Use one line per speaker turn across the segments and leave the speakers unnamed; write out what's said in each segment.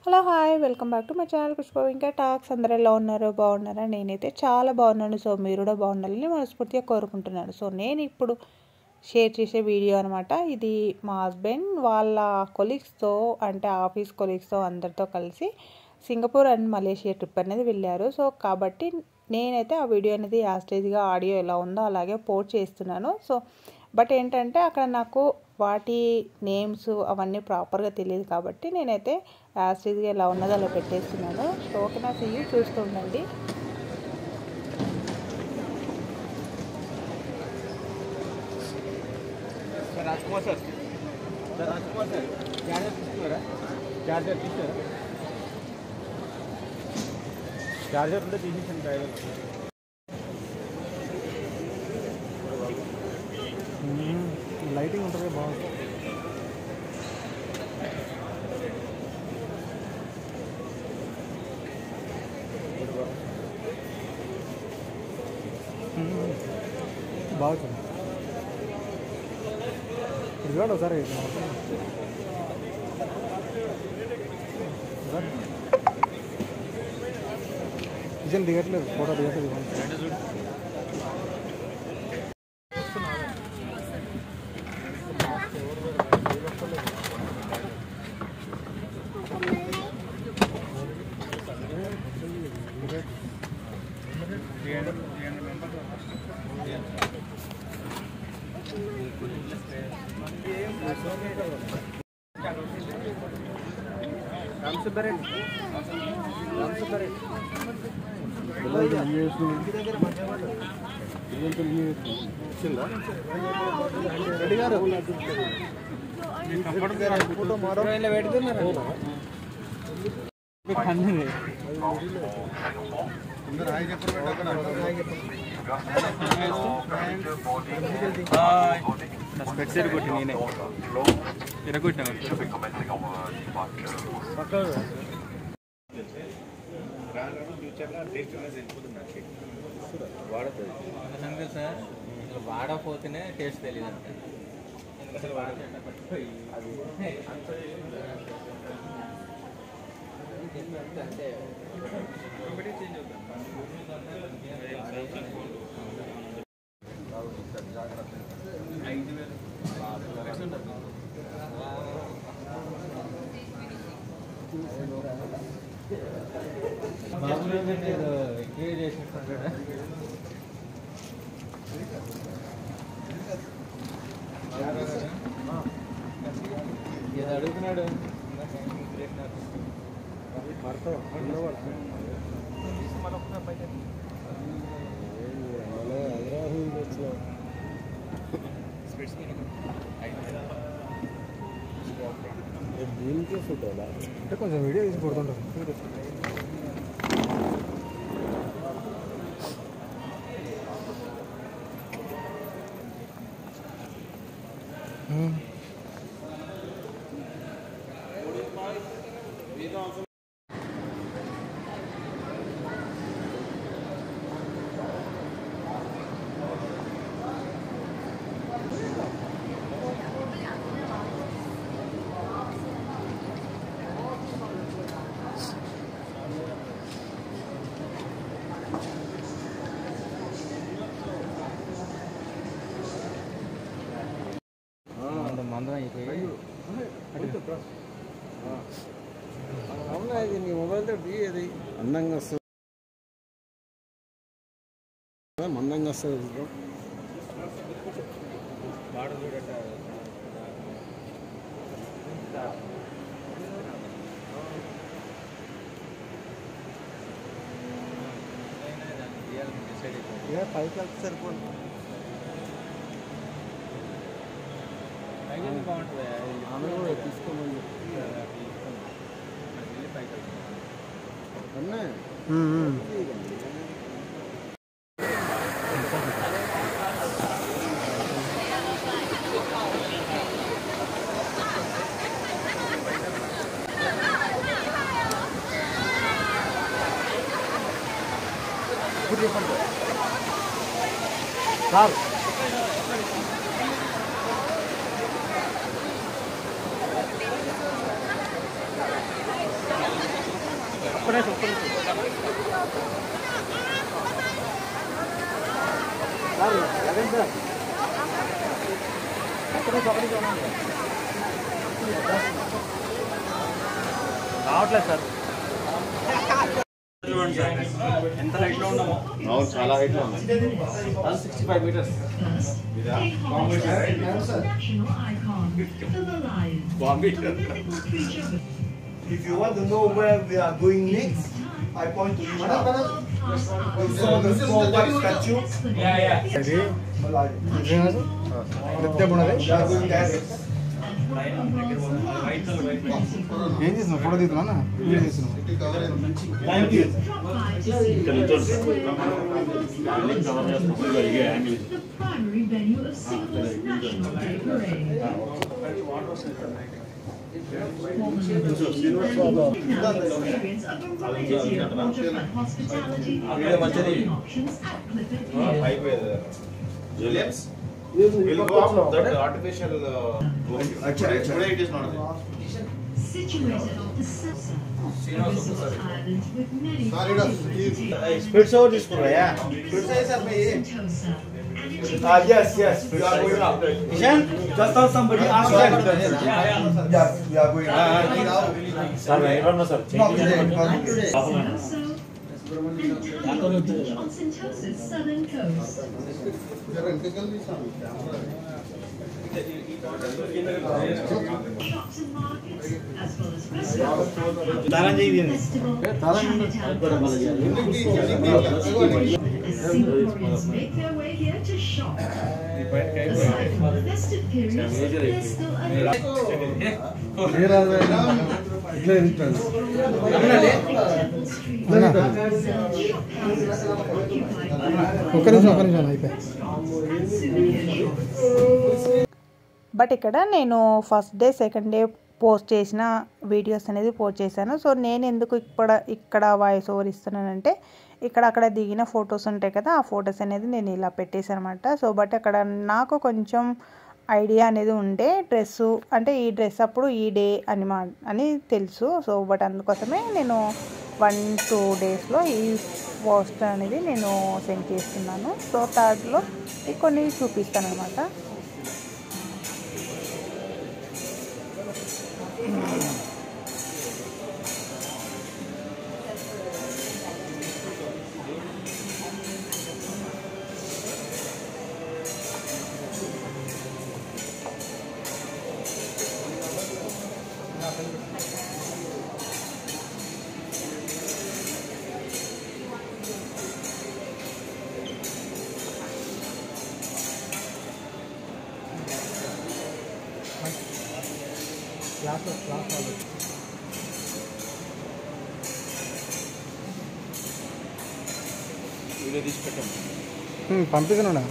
Hello hi welcome back to my channel Pushpa ఇంకా talks. అందరూ ఎలా ఉన్నారు? బాగున్నారా? నేనైతే చాలా బాగున్నాను. సో మీరు కూడా బాగుండాలని మనస్ఫూర్తిగా కోరుకుంటున్నాను. సో నేను ఇప్పుడు షేర్ చేసే వీడియో అనమాట. ఇది మా హస్బెండ్ వాళ్ళ కొలీగ్స్తో, అంటే ఆఫీస్ కొలీగ్స్తో అందరితో కలిసి సింగపూర్ అండ్ మలేషియా ట్రిప్ అనేది వెళ్ళారు. సో కాబట్టి నేనైతే ఆ వీడియో అనేది యాస్టేజ్గా ఆడియో ఎలా ఉందో అలాగే పోస్ట్ చేస్తున్నాను. సో బట్ ఏంటంటే అక్కడ నాకు వాటి నేమ్స్ అవన్నీ ప్రాపర్గా తెలియదు కాబట్టి నేనైతే యాస్టేజ్గా ఎలా ఉన్నదో అలా పెట్టేస్తున్నాను. సో ఓకేనా, సీయూ చూస్తూ ఉండండి.
Rajkumar sir Rajkumar sir charger తీసుకోరా చార్జర్ ఉంటే తీసేసాను డ్రైవర్. లైటింగ్ ఉంటుంది బాగుంటుంది. బాగుంటుంది ఇది కూడా ఒకసారి నిజం దిగట్లేదు, ఫోటో దిగట్లేదు. స్పెక్సెడ్ కొట్టి నేనే ఎరగొట్టాను. వాడుతుంది సార్, వాడకపోతేనే టేస్ట్ తెలియదు అంటే అసలు అంటే ఇది అడుగుతున్నాడు. దీనికి ఫుడ్ అంటే కొంచెం వీడియో తీసి కొడుతుంటారు. మందం అయిపోయి అవునా, ఇది నీ మొబైల్తో అది అందంగా వస్తుంది, మందంగా వస్తుంది. పైకి వెళ్తే సరిపోతుంది. బాగుంటుంది ఆమె కూడా తీసుకోమని అన్నా. సార్
రావట్లేదు సార్. ఎంత హైట్లో ఉన్నామో. అవును, చాలా హైట్లో ఉన్నాం. 65 meters.
If you want to know where we are going next, I point to you now. You saw the small white statue?
Yeah.
Malaya. We are going there.
ఏం చేస్తున్నావు? ఫోటో తీస్తున్నా? వీడియో చేస్తున్నావు?
Thank you.
Primary venue of Singapore's National Day Parade. Experience a variety of waterfront hospitality and dining options at Clifford Pier.
Julius? We'll go up that artificial. Today it is not there.
Situated off the south side, a resort island with many
Spirits over this one, yeah.
Sentosa.
Yes. We are going up. Ishan, just now somebody asked that. Yes, we are going up.
Sir, I don't know, sir.
Not today.
On Sentosa's southern coast. Shops and markets, as well as restaurants, festival, Chinatown, as Singaporeans make their way here to shop. Aside from the festive periods, there's still a Temple Street, shop houses occupied by and souvenir shops.
But ఇక్కడ నేను first day second day post చేసిన videos అనేది post చేశాను. So నేను ఎందుకు ఇక్కడ voice over ఇస్తున్నానంటే అక్కడ దిగిన ఫొటోస్ ఉంటాయి కదా, ఆ ఫొటోస్ అనేది నేను ఇలా పెట్టేశాను అనమాట. సో బట్ అక్కడ నాకు కొంచెం ఐడియా అనేది ఉండే డ్రెస్సు అంటే ఈ డ్రెస్ అప్పుడు ఈ డే అని తెలుసు. సో బట్ అందుకోసమే నేను 1-2 డేస్లో ఈ పోస్ట్ అనేది నేను సెండ్ చేస్తున్నాను. సో థర్డ్లో కొన్ని చూపిస్తాను అనమాట.
వీడియో తీసి పెట్టండి.
పంపిస్తున్నా.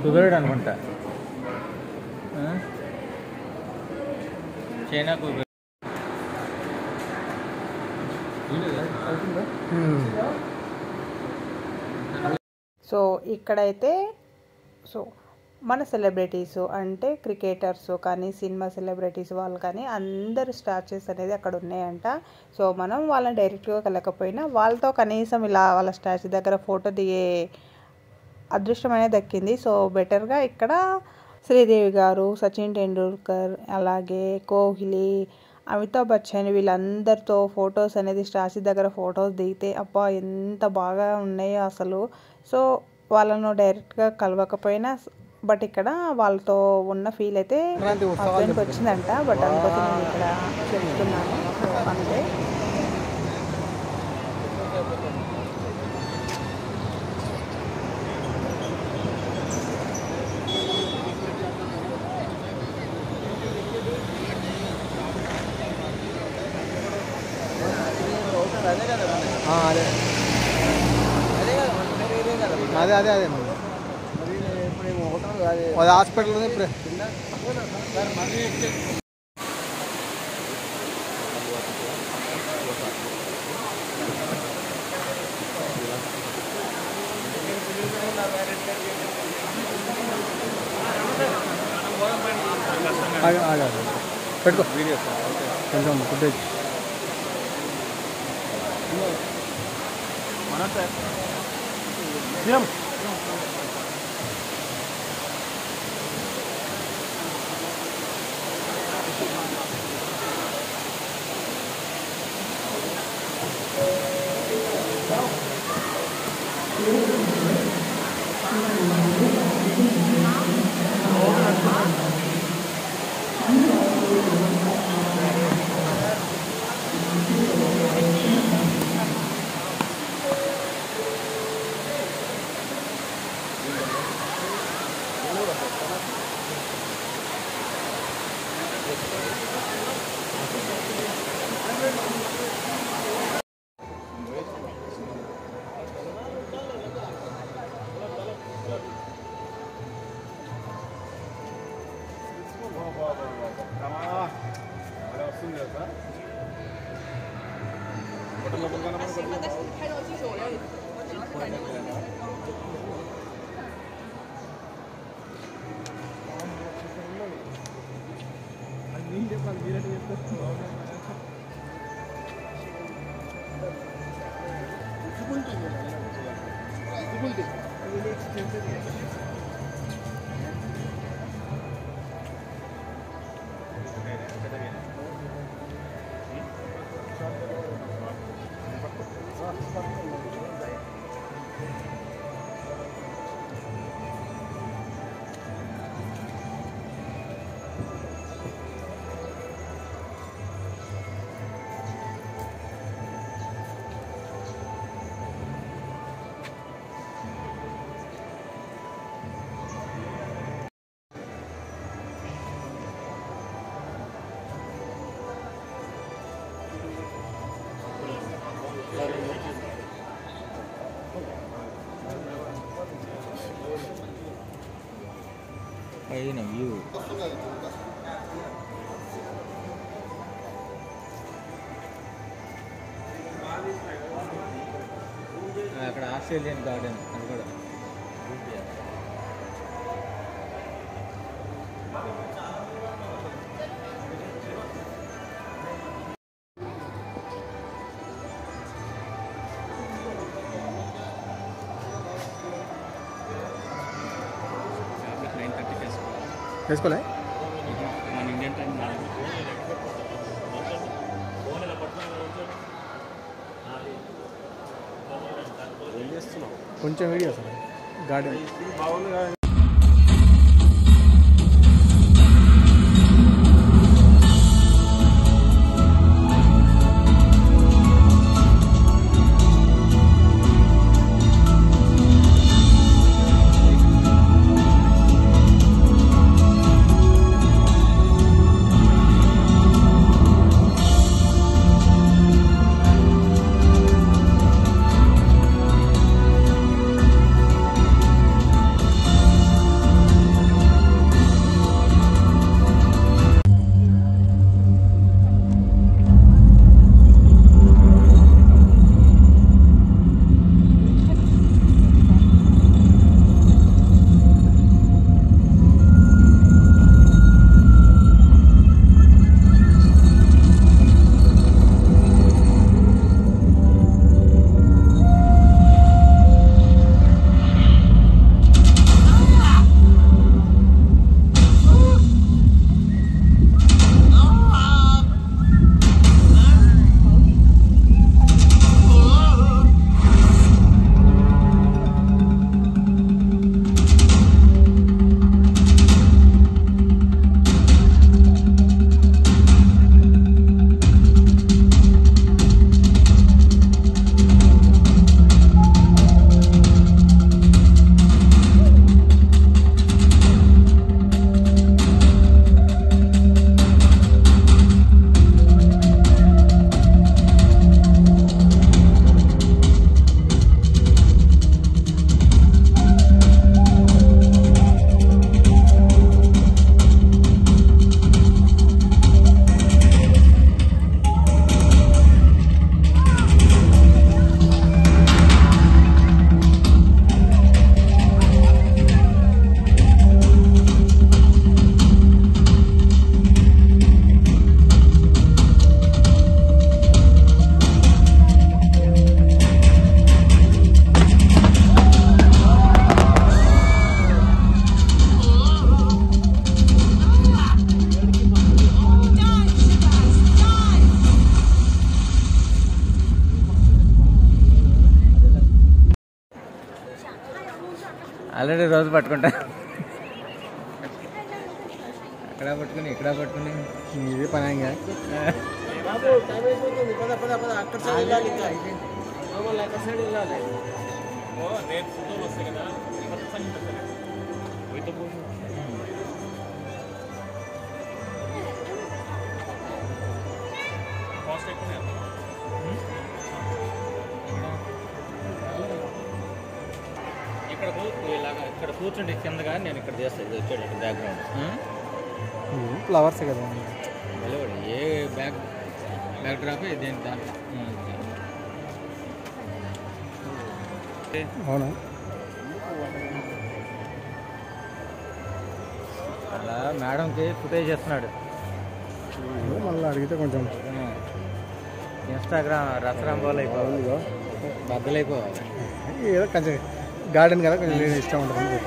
కుదరడు అనుకుంటా. చైనా కుదరదు.
సో ఇక్కడైతే మన సెలబ్రిటీస్ అంటే క్రికెటర్స్ కానీ సినిమా సెలబ్రిటీస్ వాళ్ళు కానీ అందరు స్టాచ్యూస్ అనేది అక్కడ ఉన్నాయంట. సో మనం వాళ్ళని డైరెక్ట్గా కలకపోయినా వాళ్ళతో కనీసం ఇలా వాళ్ళ స్టాచ్యూ దగ్గర ఫోటో దిగే అదృష్టం అనేది దక్కింది. సో బెటర్గా ఇక్కడ శ్రీదేవి గారు, సచిన్ టెండూల్కర్, అలాగే కోహ్లీ, అమితాబ్ బచ్చన్ వీళ్ళందరితో ఫొటోస్ అనేది స్టాచ్యూ దగ్గర ఫొటోస్ దిగితే అబ్బా ఎంత బాగా ఉన్నాయో అసలు. సో వాళ్ళను డైరెక్ట్గా కలవకపోయినా బట్ ఇక్కడ వాళ్ళతో ఉన్న ఫీల్ అయితే హస్బెండ్కి వచ్చిందంట. బట్ అందుకోసం నేను ఇక్కడ చెప్తున్నాను. సో అంతే.
అదే
అదే అదే అదే
మరి ఇప్పుడు ఏమో హోటల్ కాదు.
అది హాస్పిటల్ ఉంది ఇప్పుడు.
సార్ మళ్ళీ
పెట్టుకో వీడియో కొంచెం ఫుటేజ్.
వస్తుంది కదా
పైన వ్యూ అక్కడ ఆస్ట్రేలియన్ గార్డెన్ అది కూడా. వేసుకోలే
మన ఇండియన్ టైం
కొంచెం వీడియో సార్ గార్డెన్
బాగుంది.
ఆల్రెడీ రోజు పట్టుకుంటా, అక్కడ పట్టుకుని ఇక్కడ పట్టుకుని ఇది పని ఇంకా.
బాబు టైం అయిపోతుంది, పద పద పద, అక్కడ సైడ్ వెళ్ళాలి, ఇంకా అక్కడ సైడ్ వెళ్ళాలి.
రేపు ఫోటోలు వస్తాయి కదా, కాస్ట్ ఎక్కువనే. ఇక్కడ కూర్చుంటే కిందగా నేను ఇక్కడ చేస్తాను, ఇది వచ్చాడు బ్యాక్గ్రౌండ్
ఫ్లవర్స్ కదా
నిలబడి ఏ బ్యాక్ డ్రాప్ దేని దాంట్లో.
అవునా?
అలా మేడంకి ఫుటేజ్ చేస్తున్నాడు.
మళ్ళీ అడిగితే కొంచెం
ఇన్స్టాగ్రామ్ రసరంబోలు అయిపోవాలి, బద్దలైపోవాలి.
ఏదో కొంచెం గార్డెన్ కదా, కొంచెం నేను ఇష్టం ఉంటుంది.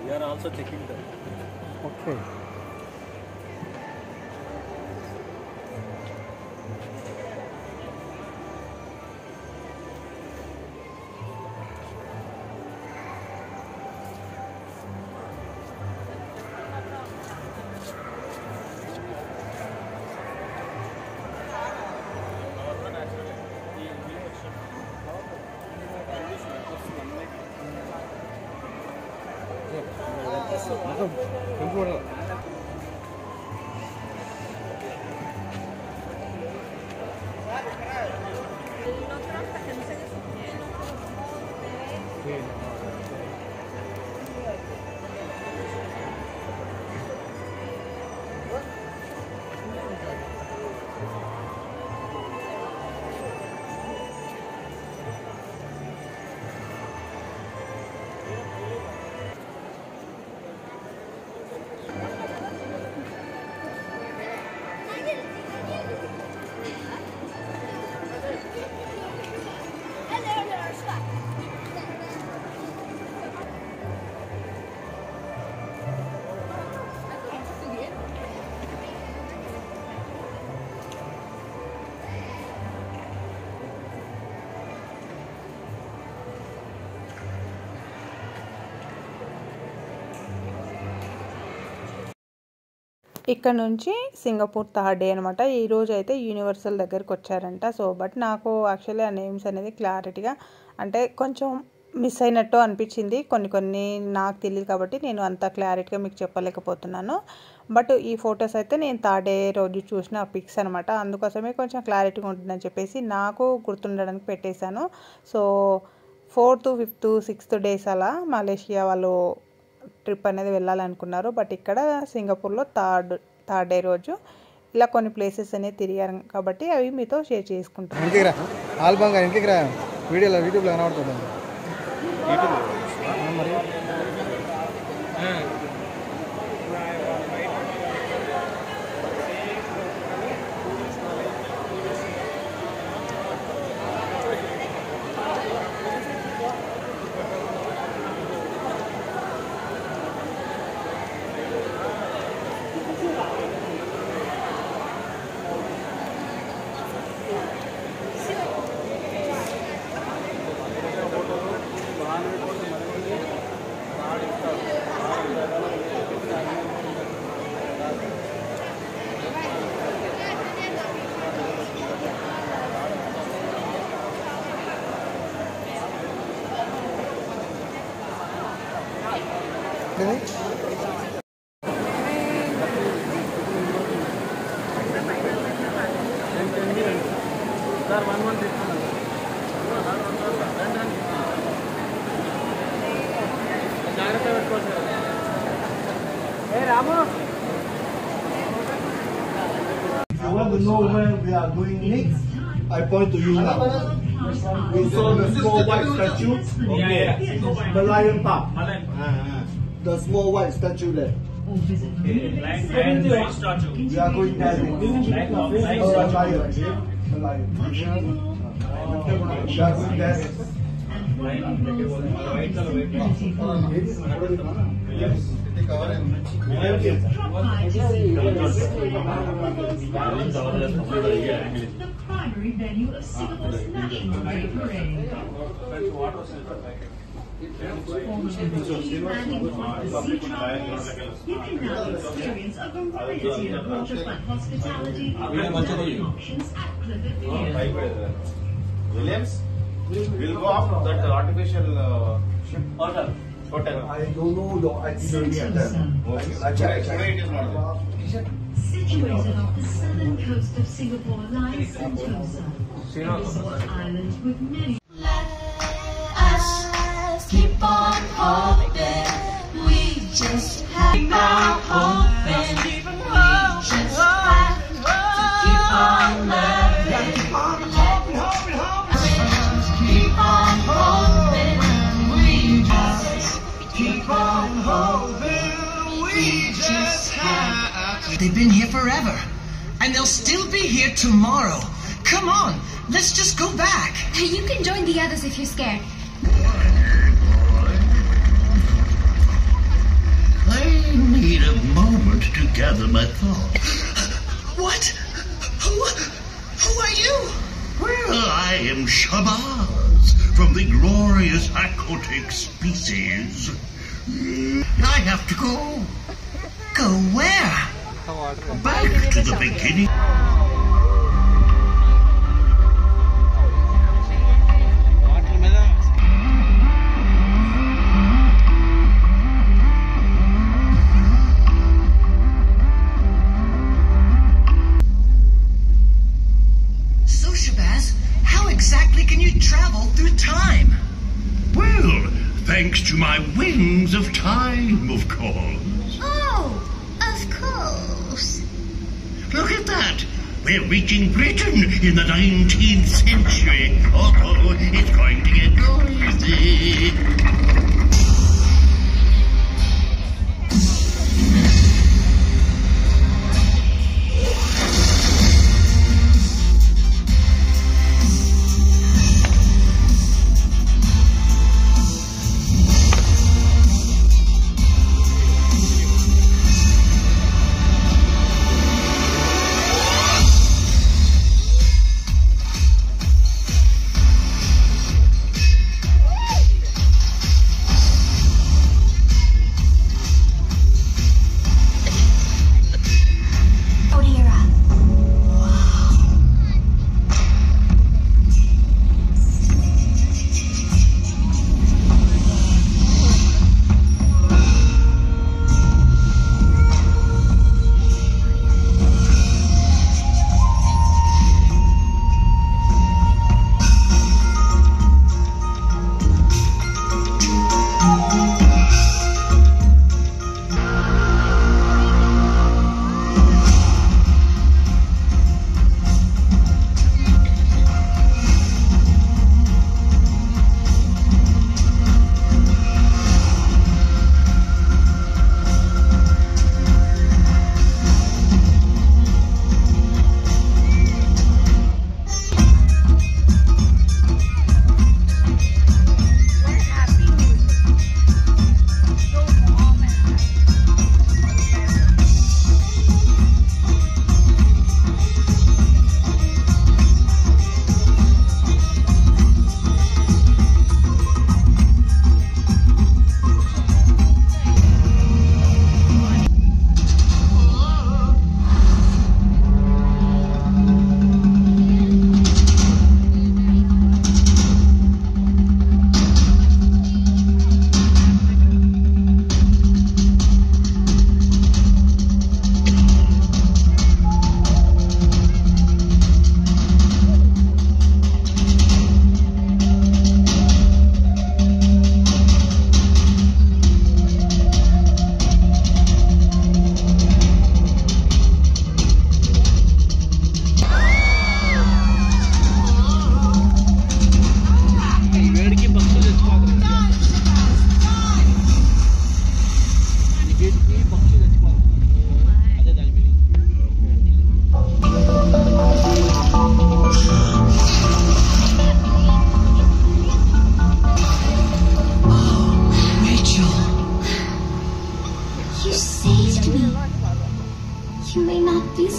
We are also checking that.
Okay.
ఇక్కడ నుంచి సింగపూర్ థర్డ్ డే అనమాట. ఈరోజు అయితే యూనివర్సల్ దగ్గరికి వచ్చారంట. సో బట్ నాకు యాక్చువల్లీ ఆ నేమ్స్ అనేది క్లారిటీగా అంటే కొంచెం మిస్ అయినట్టు అనిపించింది. కొన్ని నాకు తెలియదు కాబట్టి నేను అంత క్లారిటీగా మీకు చెప్పలేకపోతున్నాను. బట్ ఈ ఫొటోస్ అయితే నేను థర్డ్ డే రోజు చూసిన పిక్స్ అనమాట. అందుకోసమే కొంచెం క్లారిటీగా ఉంటుందని చెప్పేసి నాకు గుర్తుండడానికి పెట్టేశాను. So 4th, 5th, 6th days అలా మలేషియా వాళ్ళు ట్రిప్ అనేది వెళ్ళాలనుకున్నారు. బట్ ఇక్కడ సింగపూర్లో థర్డ్ డే రోజు ఇలా కొన్ని ప్లేసెస్ అనేది తిరిగారు కాబట్టి అవి మీతో షేర్ చేసుకుంటాను.
ఇంటికి రా, ఆల్బమ్ ఇంటికి రా, యూట్యూబ్లో కనబడుతుంది మరి.
సార్ 1 month ఇస్తున్నాను.
If you want to know where we are going next, I point to you now. We saw the small white statue. Okay. Merlion Park. The small white statue there. We are going there next. Merlion. We are going there next.
The primary venue of Singapore's National Day Parade. You can now experience a variety of waterfront hospitality options at Clifford Pier.
Williams, we'll go off that artificial ship hotel.
I don't know the itinerary at that. I check.
Today it is not there.
Situated off the southern coast of Singapore lies Sentosa, a resort island with many.
Keep on hoping, we just have now hoping, we just have to keep on loving, keep on hoping, we just keep on hoping, we just have.
They've been here forever, and they'll still be here tomorrow. Come on, let's just go back.
You can join the others if you're scared.
I need a moment to gather my thoughts.
What? Who are you?
Well, I am Shabazz from the glorious aquatic species. I have to go.
Go where?
Back to the beginning.
So, Shabazz, how exactly can you travel through time?
Well, thanks to my wings of time, of course.
Oh, of course.
Look at that. We're reaching Britain in the 19th century. Uh-oh, it's going to get noisy.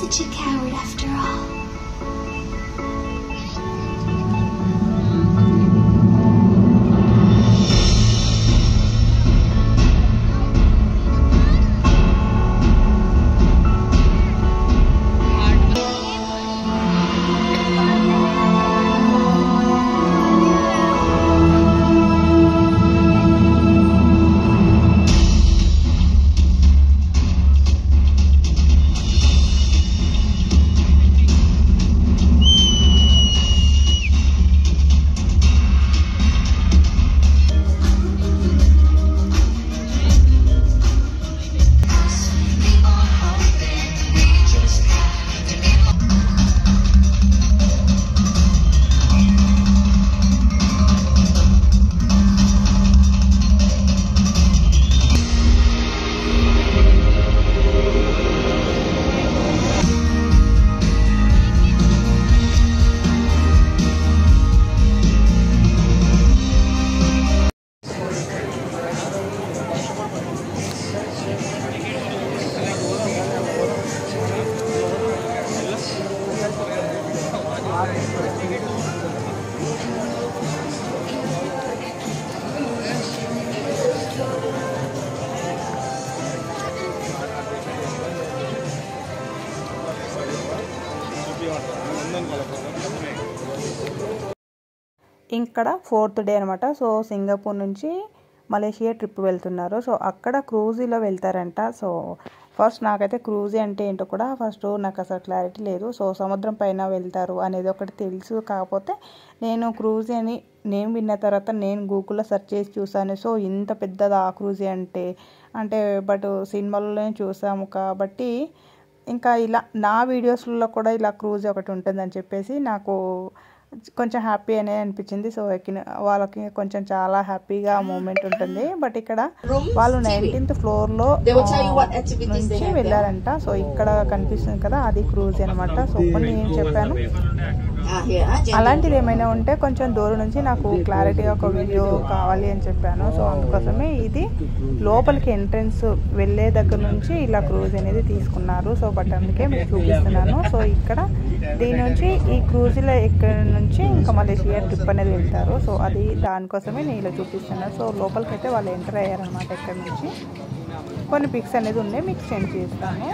such a coward after all.
ఇక్కడ 4th day అనమాట. So Singapore నుంచి Malaysia trip వెళ్తున్నారు. So అక్కడ క్రూజీలో వెళ్తారంట. So first నాకైతే cruzi అంటే ఏంటో కూడా first నాకు అసలు క్లారిటీ లేదు. సో సముద్రం పైన వెళ్తారు అనేది ఒకటి తెలుసు. కాకపోతే నేను క్రూజీ అని నేమ్ విన్న తర్వాత నేను గూగుల్లో సెర్చ్ చేసి చూసాను. సో ఇంత పెద్దదా క్రూజీ అంటే బట్ సినిమాల్లోనే చూసాము కాబట్టి ఇంకా ఇలా నా వీడియోస్లో కూడా ఇలా క్రూజీ ఒకటి ఉంటుందని చెప్పేసి నాకు కొంచెం హ్యాపీ అనే అనిపించింది. సో ఎక్కిన వాళ్ళకి కొంచెం చాలా హ్యాపీగా మూమెంట్ ఉంటుంది. బట్ ఇక్కడ వాళ్ళు 19th ఫ్లోర్లో నుంచి వెళ్ళారంట. సో ఇక్కడ కనిపిస్తుంది కదా అది క్రూజ్ అనమాట. సో కొన్ని నేను చెప్పాను అలాంటిది ఏమైనా ఉంటే కొంచెం దూరం నుంచి నాకు క్లారిటీగా ఒక వీడియో కావాలి అని చెప్పాను. సో అందుకోసమే ఇది లోపలికి ఎంట్రన్స్ వెళ్ళే దగ్గర నుంచి ఇలా క్రూజ్ అనేది తీసుకున్నారు. సో బట్ అందుకే మీకు చూపిస్తున్నాను. సో ఇక్కడ దీని నుంచి ఈ క్రూజ్లో ఇక్కడ నుంచి ఇంకా మలేషియా ట్రిప్ అనేది వెళ్తారు. సో అది దానికోసమే నేను ఇలా చూపిస్తున్నాను. సో లోపలికి అయితే వాళ్ళు ఎంటర్ అయ్యారనమాట. ఇక్కడ నుంచి కొన్ని పిక్స్ అనేది ఉన్నాయి మీకు సెండ్ చేస్తాను.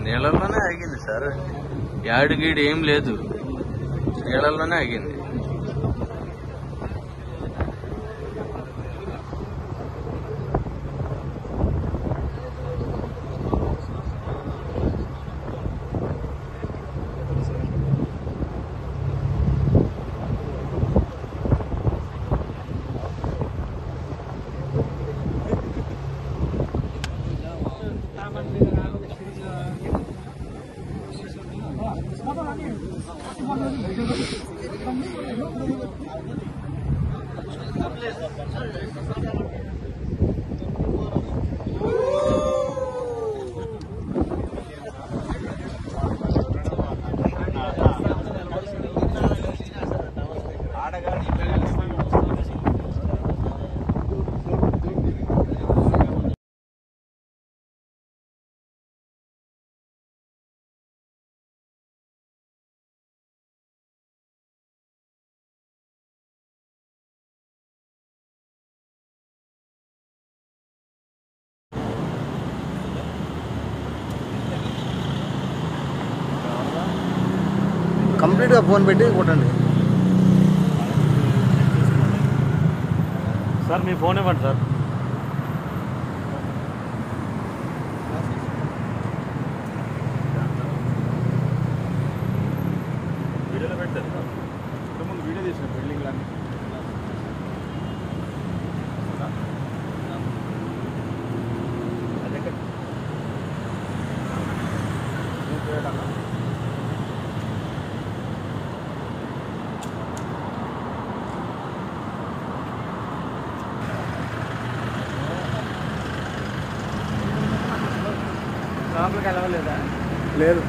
నీళ్ళల్లోనే ఆగింది సార్. యాడ్ గీడ్ ఏం లేదు, నీళ్ళల్లోనే ఆగింది.
కంప్లీట్గా ఫోన్ పెట్టి కొట్టండి
సార్ మీ ఫోన్ ఇవ్వండి సార్. వీడియోలో పెట్టారు ముందు వీడియో తీసిన బిల్డింగ్ లాంటి
లోపలికి వెళ్ళవలేదా? లేదు.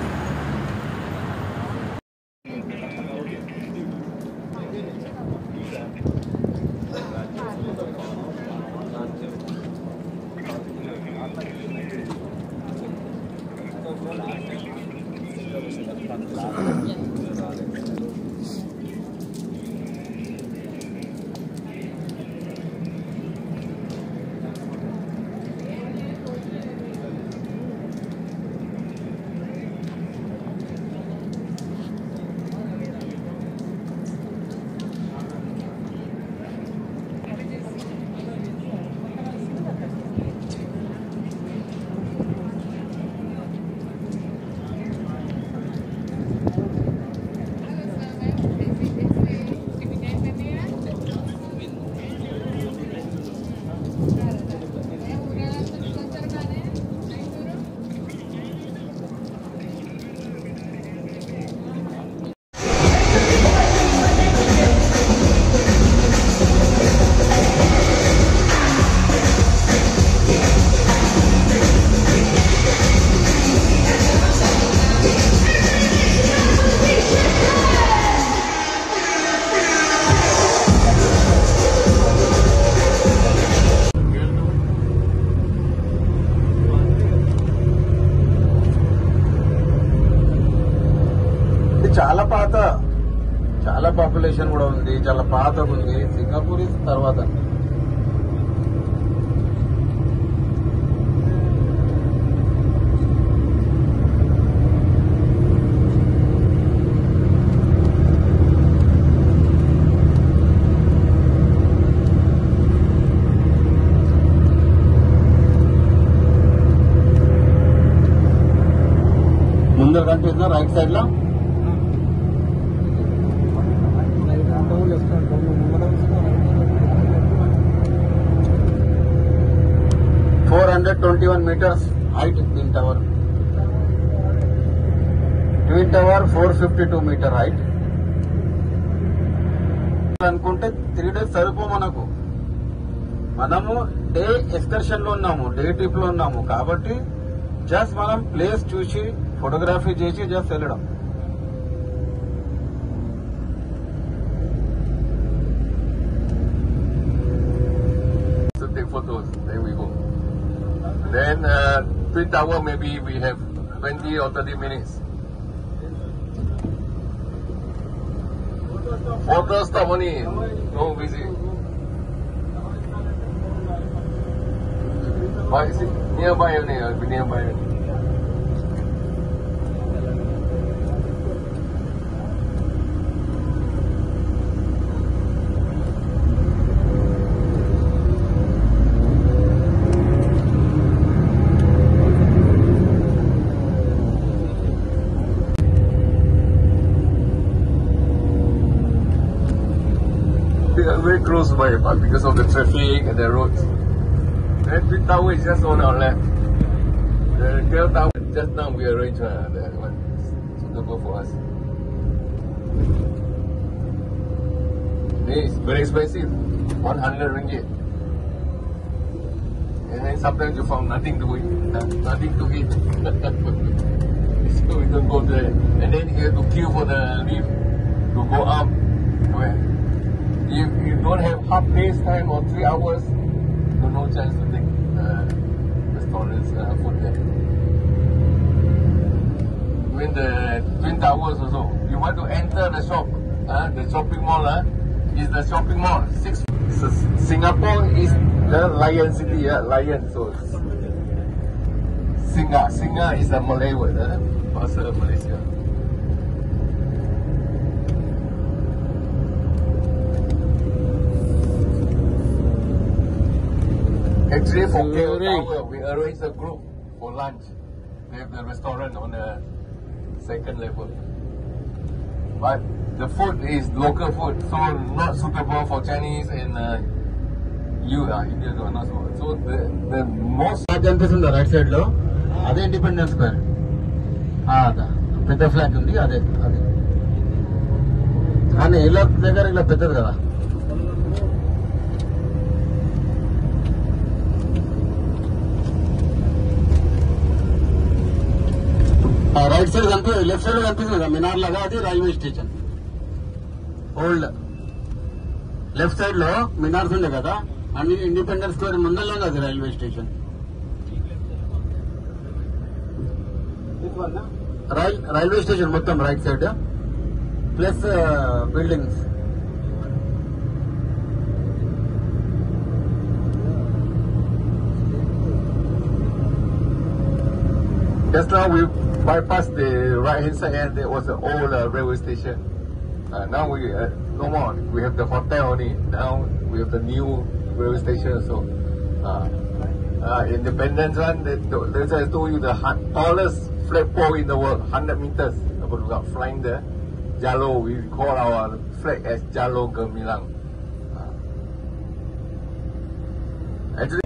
చాలా పాత, చాలా పాపులేషన్ కూడా ఉంది, చాలా పాత ఉంది. సింగపూర్ తర్వాత ముందర కనిపిస్తున్నా రైట్ సైడ్ లో 421 meters height Twin Tower. Twin Tower 452 meter height. అనుకుంటే 3 days సరిపో మనకు. మనము డే ఎక్స్కర్షన్ లో ఉన్నాము, డే ట్రిప్ లో ఉన్నాము కాబట్టి జస్ట్ మనం ప్లేస్ చూసి ఫోటోగ్రఫీ చేసి జస్ట్ వెళ్ళడం.
Take photos. There we go. Then Twin Tower, maybe we have 20 or 30 minutes. Photos stop only. No busy. Why is it nearby only? I'll be nearby. Very close by, but because of the traffic and the roads. The Twin Tower is just on our left. The Tail Tower, just now we arranged the one suitable for us. It's very expensive, 100 ringgit. And then sometimes you found nothing to eat, so we don't go there. And then you have to queue for the lift to go up. If you don't have half day's time or 3 hours, you no chance to take restaurants food there. Even the Twin Towers also, you want to enter the shop, the shopping mall, is the shopping mall. Singapore is the Lion City, Lion. So Singa is a Malay word, Bahasa Malaysia. Actually, for KL Tower, we arranged a group for lunch. They have the restaurant on the second level. But the food is local food, so not suitable for Chinese and Indians are not so. So the most
కనిపిస్తుంది right side లో అదే independence square. పెద్ద flag ఉంది అదే అదే. కానీ ఇలా దగ్గర ఇలా పెద్దది కదా. రైట్ సైడ్ కనిపిస్తుంది, లెఫ్ట్ సైడ్ కనిపిస్తుంది కదా మినార్ లాగా, అది railway station old. Left side లో మినార్స్ ఉండే కదా, అన్ని ఇండిపెండెన్స్ స్క్వేర్ ముందరలో అది రైల్వే స్టేషన్. రైల్వే స్టేషన్ మొత్తం right side plus buildings.
just now we bypassed the right hand side and there was an old railway station. Now we no more. We have the hotel only. Now we have the new railway station. So Independence one, as I told you, the tallest flagpole in the world, 100 meters. We are flying there. Jalo, we call our flag as Jalo Gemilang. Actually,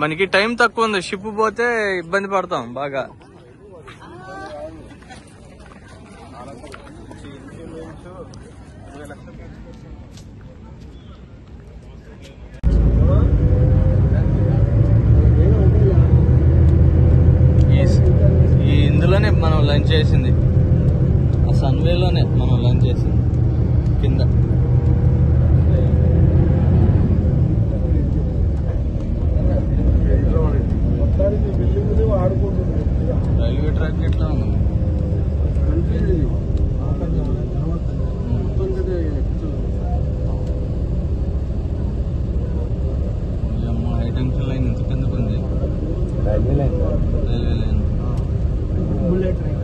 మనకి time తక్కువ ఉంది, ship పోతే ఇబ్బంది పడతాం బాగా. ఇందులోనే మనం lunch చేసింది, ఆ సన్వేలోనే మనం లంచ్ చేసింది కింద. రైల్వే ట్రాక్ ఎట్లా ఉంది? హైటెన్షన్ లైన్ ఇంత కిందకు ఉంది. Railway line bullet train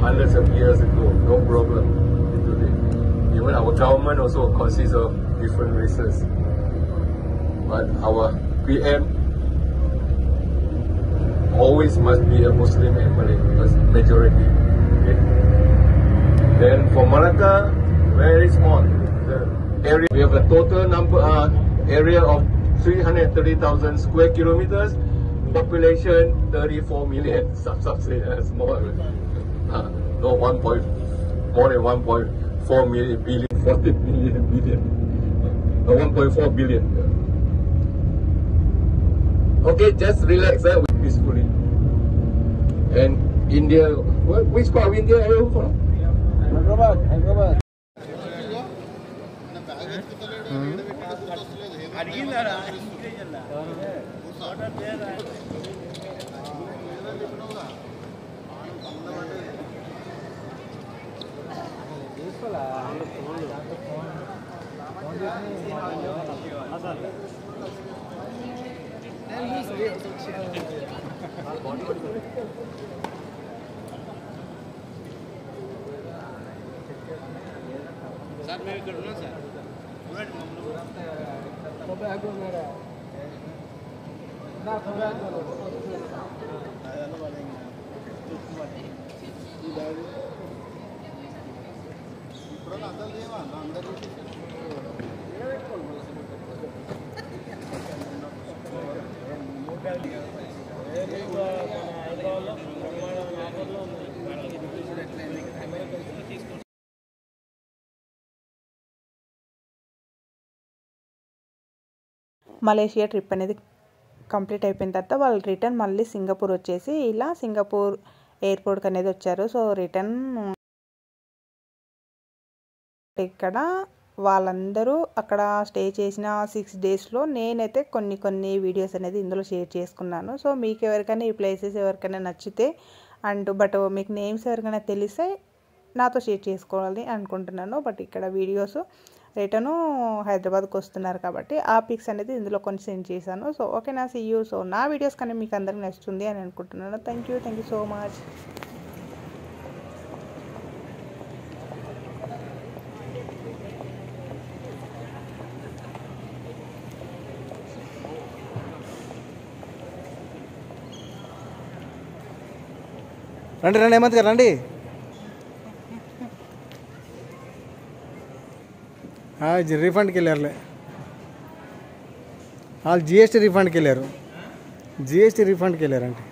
Hundreds of years ago, no problem. Even our government also consists of different races. But our PM always must be a Muslim and Malay as majority. Okay? Then for Malacca, very small. The area we have a total area of 330,000 square kilometers. Population 34 million. Small. No, more than 1.4 million billion, 40 million billion, 1.4 billion. Okay, just relax peacefully. And India, which part of India are you from? Hyderabad.
Sir మేము ఇక్కడ ఉన్నాం sir
Malaysia trip అనేది complete అయిపోయిన తర్వాత వాళ్ళు return మళ్ళీ Singapore వచ్చేసి ఇలా సింగపూర్ ఎయిర్పోర్ట్కి అనేది వచ్చారు. సో రిటర్న్ ఇక్కడ వాళ్ళందరూ అక్కడ స్టే చేసిన 6 డేస్లో నేనైతే కొన్ని వీడియోస్ అనేది ఇందులో షేర్ చేసుకున్నాను. సో మీకు ఎవరికైనా ఈ ప్లేసెస్ ఎవరికైనా నచ్చితే బట్ మీకు నేమ్స్ ఎవరికైనా తెలిస్తే నాతో షేర్ చేసుకోవాలని అనుకుంటున్నాను. బట్ ఇక్కడ వీడియోస్ రిటర్ను హైదరాబాద్కి వస్తున్నారు కాబట్టి ఆ పిక్స్ అనేది ఇందులో కొన్ని సెండ్ చేశాను. సో ఓకేనా, సీ యూ. సో నా వీడియోస్ కానీ మీకు అందరికి నచ్చుతుంది అని అనుకుంటున్నాను. Thank you so much.
రండి హేమంత్ గారు రండి. రిఫండ్కి వెళ్ళారులే, వాళ్ళు జిఎస్టీ రిఫండ్కి వెళ్ళారు. జిఎస్టీ రిఫండ్కి వెళ్ళారంటే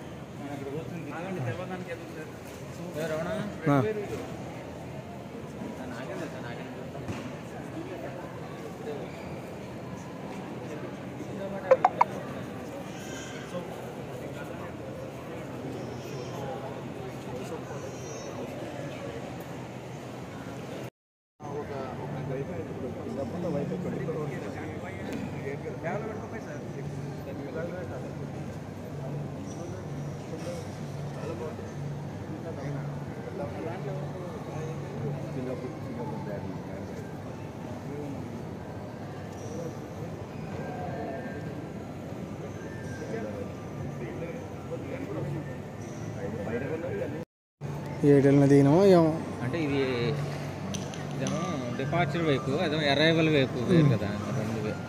ఏడెళ్ళ దిగినామో ఏమో.
అంటే ఇదేమో డిపార్చర్ వైపు, అదేమో అరైవల్ వైపు వేరు కదా, రెండు వేరు.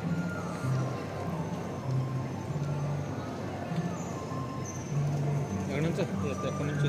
ఎక్కడి నుంచి ఎక్కడి నుంచి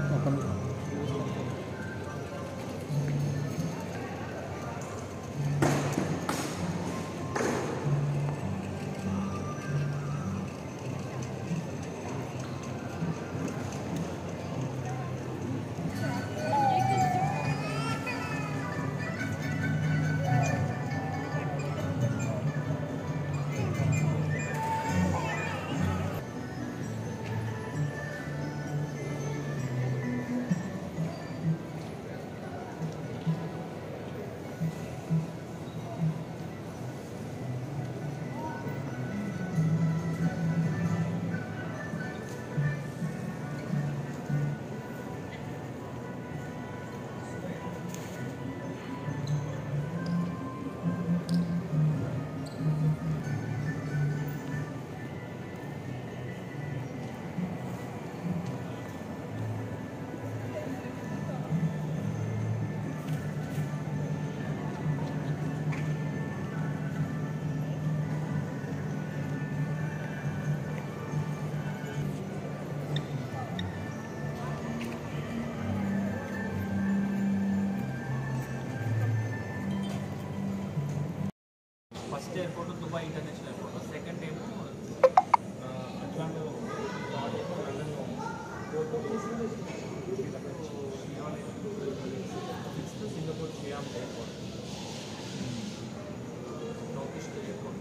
airport Dubai international airport. Second ఏమో అట్లాంటిలో ఉంది, థర్డ్ ఏమో లండన్లో ఉంది, ఫోర్త్ సిక్స్త్ సింగపూర్ షియామ్ ఎయిర్పోర్ట్, నార్త్ ఈస్ట్ ఎయిర్పోర్ట్.